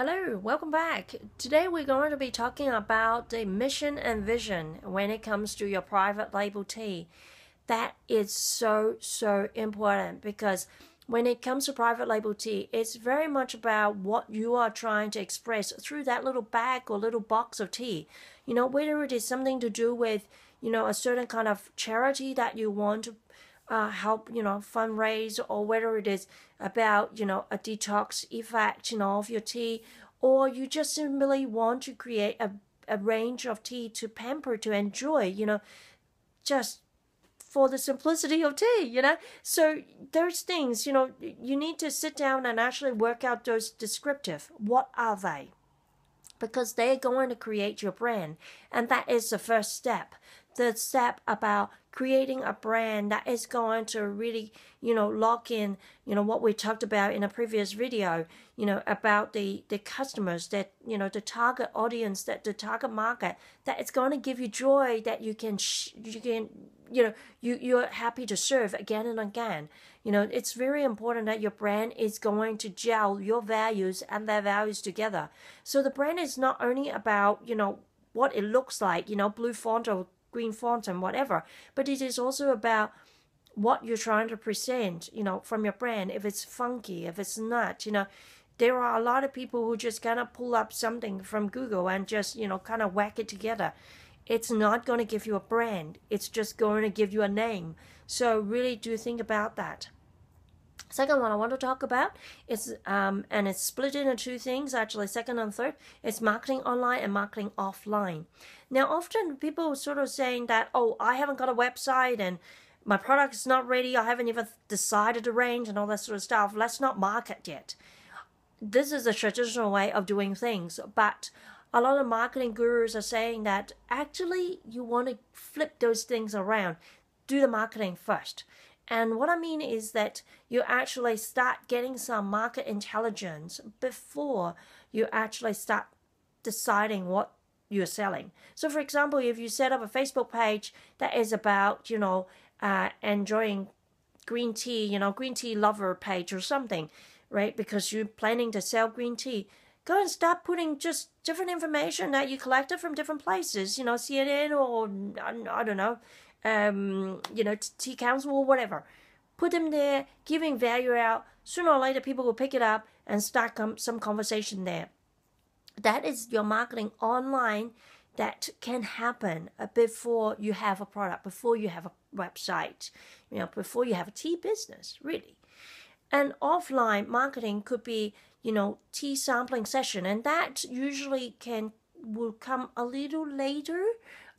Hello, welcome back. Today we're going to be talking about the mission and vision when it comes to your private label tea. That is so important because when it comes to private label tea, it's very much about what you are trying to express through that little bag or little box of tea. Whether it is something to do with, a certain kind of charity that you want to help fundraise, or whether it is about a detox effect of your tea, or you just simply want to create a range of tea to pamper, to enjoy, just for the simplicity of tea. So those things, you need to sit down and actually work out those descriptive. What are they? Because they're going to create your brand, and that is the first step. The step about creating a brand that is going to really, lock in, what we talked about in a previous video, about the customers, that, the target audience, that the target market, that it's going to give you joy, that you're happy to serve again and again. It's very important that your brand is going to gel your values and their values together. So the brand is not only about, what it looks like, blue font or green font and whatever, but it is also about what you're trying to present, from your brand. If it's funky, if it's not, there are a lot of people who just kind of pull up something from Google and just, kind of whack it together. It's not going to give you a brand. It's just going to give you a name. So really do think about that. Second one I want to talk about is, and it's split into two things, actually, second and third. It's marketing online and marketing offline. Now, often people sort of saying that, oh, I haven't got a website and my product is not ready. I haven't even decided the range and all that sort of stuff. Let's not market yet. This is a traditional way of doing things, but a lot of marketing gurus are saying that actually you want to flip those things around. Do the marketing first. And what I mean is that you actually start getting some market intelligence before you actually start deciding what you're selling. So for example, if you set up a Facebook page that is about, enjoying green tea, green tea lover page or something, right? Because you're planning to sell green tea, go and start putting just different information that you collected from different places, CNN or I don't know, Tea Council or whatever. Put them there, giving value out. Sooner or later, people will pick it up and start some conversation there. That is your marketing online that can happen before you have a product, before you have a website, before you have a tea business, really. And offline marketing could be, tea sampling session, and that usually will come a little later.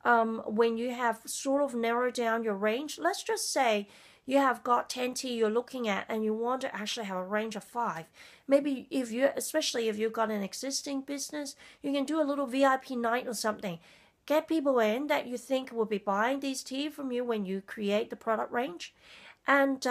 When you have sort of narrowed down your range. Let's just say you have got 10 tea you're looking at and you want to actually have a range of 5. Maybe especially if you've got an existing business, you can do a little VIP night or something. Get people in that you think will be buying these tea from you when you create the product range, and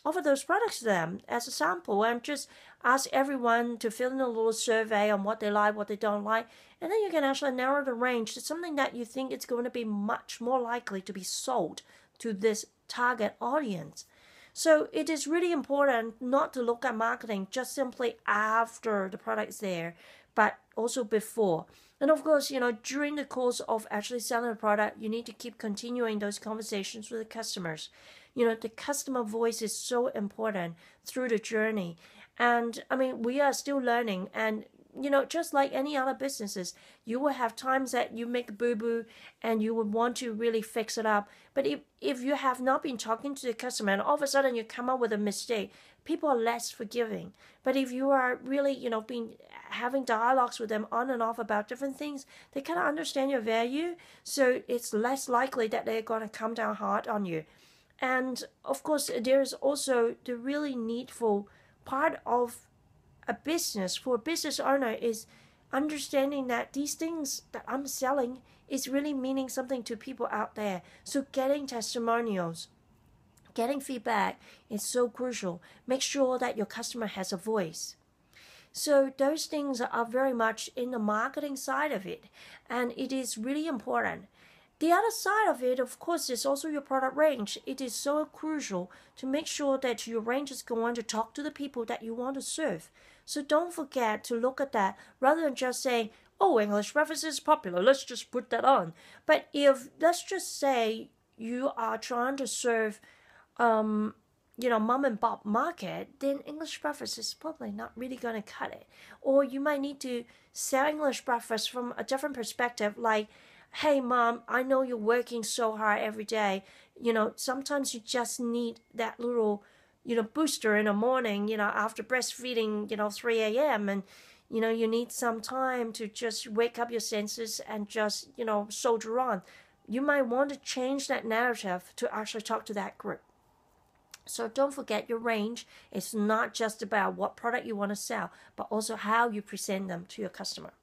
offer those products to them as a sample, and just ask everyone to fill in a little survey on what they like, what they don't like, and then you can actually narrow the range to something that you think it's going to be much more likely to be sold to this target audience. So it is really important not to look at marketing just simply after the product is there, but also before. And of course, during the course of actually selling a product, you need to keep continuing those conversations with the customers. The customer voice is so important through the journey. And I mean, we are still learning, and just like any other businesses, you will have times that you make a boo-boo and you would want to really fix it up. But if you have not been talking to the customer and all of a sudden you come up with a mistake, people are less forgiving. But if you are really, been having dialogues with them on and off about different things, they kind of understand your value. So it's less likely that they're going to come down hard on you. And of course, there's also the really needful part of a business for a business owner is understanding that these things that I'm selling is really meaning something to people out there. So getting testimonials, getting feedback is so crucial. Make sure that your customer has a voice. So those things are very much in the marketing side of it, and it is really important. The other side of it, of course, is also your product range. It is so crucial to make sure that your range is going to talk to the people that you want to serve. So don't forget to look at that rather than just saying, oh, English breakfast is popular, let's just put that on. But if, let's just say, you are trying to serve mom and pop market, then English breakfast is probably not really going to cut it. Or you might need to sell English breakfast from a different perspective, like, hey mom, I know you're working so hard every day. Sometimes you just need that little, booster in the morning, after breastfeeding, 3 a.m. and you need some time to just wake up your senses and just, soldier on. You might want to change that narrative to actually talk to that group. So don't forget your range. It's not just about what product you want to sell, but also how you present them to your customer.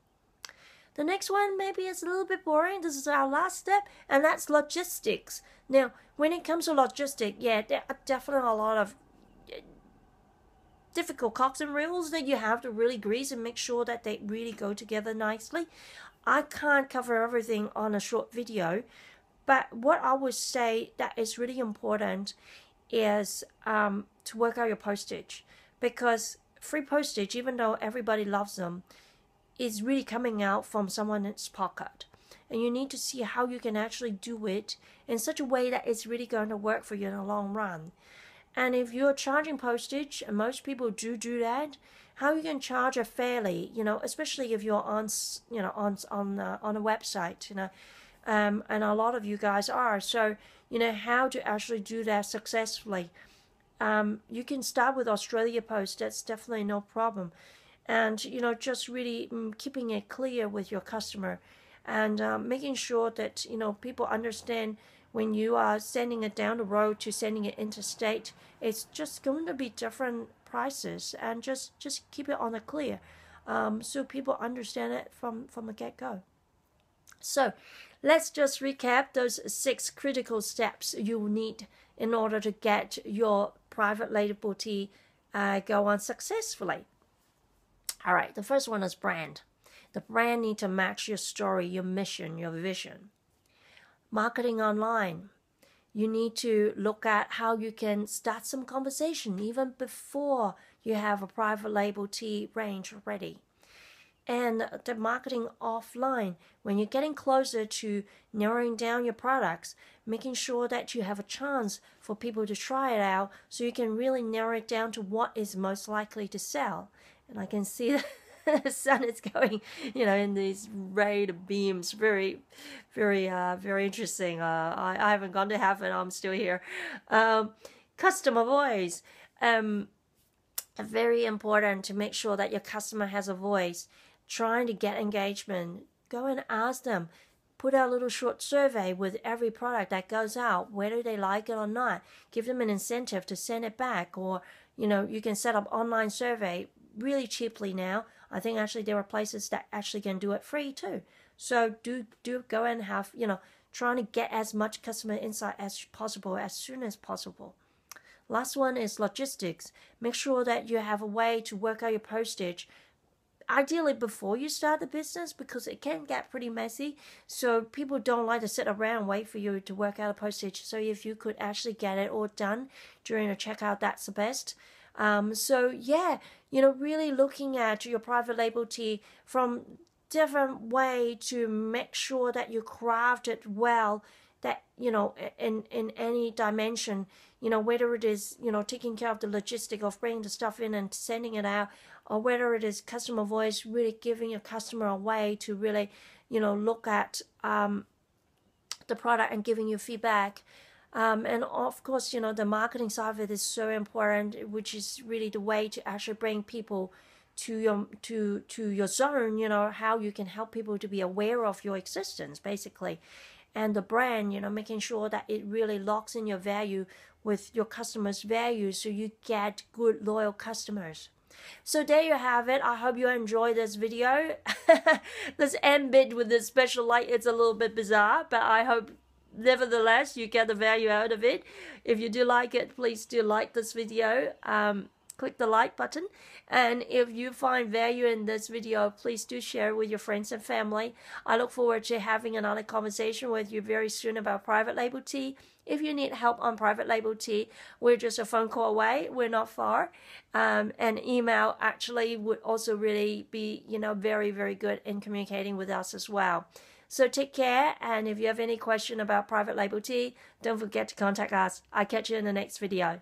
The next one maybe is a little bit boring. This is our last step, and that's logistics. Now, when it comes to logistics, yeah, there are definitely a lot of difficult cogs and wheels that you have to really grease and make sure that they really go together nicely. I can't cover everything on a short video, but what I would say that is really important is to work out your postage, because free postage, even though everybody loves them, is really coming out from someone's pocket. And you need to see how you can actually do it in such a way that it's really going to work for you in the long run. And if you're charging postage, and most people do that, how you can charge it fairly, especially if you're on a website, and a lot of you guys are. So, how to actually do that successfully. You can start with Australia Post. That's definitely no problem. And, just really keeping it clear with your customer, and making sure that, people understand when you are sending it down the road to sending it interstate, it's just going to be different prices, and just keep it on the clear, so people understand it from the get-go. So let's just recap those 6 critical steps you need in order to get your private label tea go on successfully. All right, the first one is brand. The brand needs to match your story, your mission, your vision. Marketing online. You need to look at how you can start some conversation even before you have a private label tea range ready. And the marketing offline, when you're getting closer to narrowing down your products, making sure that you have a chance for people to try it out so you can really narrow it down to what is most likely to sell. And I can see the sun is going, in these red beams. Very, very, very interesting. I haven't gone to heaven. I'm still here. Customer voice. Very important to make sure that your customer has a voice. Trying to get engagement. Go and ask them. Put out a little short survey with every product that goes out, whether they like it or not. Give them an incentive to send it back, or you can set up online survey really cheaply now. I think actually there are places that actually can do it free too. So do go and have, trying to get as much customer insight as possible as soon as possible. Last one is logistics. Make sure that you have a way to work out your postage, ideally before you start the business, because it can get pretty messy. So people don't like to sit around and wait for you to work out a postage. So if you could actually get it all done during a checkout, that's the best. So yeah, really looking at your private label tea from different way to make sure that you craft it well, that, in any dimension, whether it is, taking care of the logistic of bringing the stuff in and sending it out, or whether it is customer voice, really giving your customer a way to really, look at the product and giving you feedback. And of course, the marketing side of it is so important, which is really the way to actually bring people to your zone, how you can help people to be aware of your existence, basically. And the brand, making sure that it really locks in your value with your customers' values so you get good, loyal customers. So there you have it. I hope you enjoyed this video. This end bit with the special light, it's a little bit bizarre, but I hope nevertheless you get the value out of it. If you do like it, please do like this video. click the like button. And if you find value in this video, please do share with your friends and family. I look forward to having another conversation with you very soon about private label tea. If you need help on private label tea, we're just a phone call away. We're not far. And email actually would also really be, very, very good in communicating with us as well. So take care, and if you have any question about private label tea, don't forget to contact us. I'll catch you in the next video.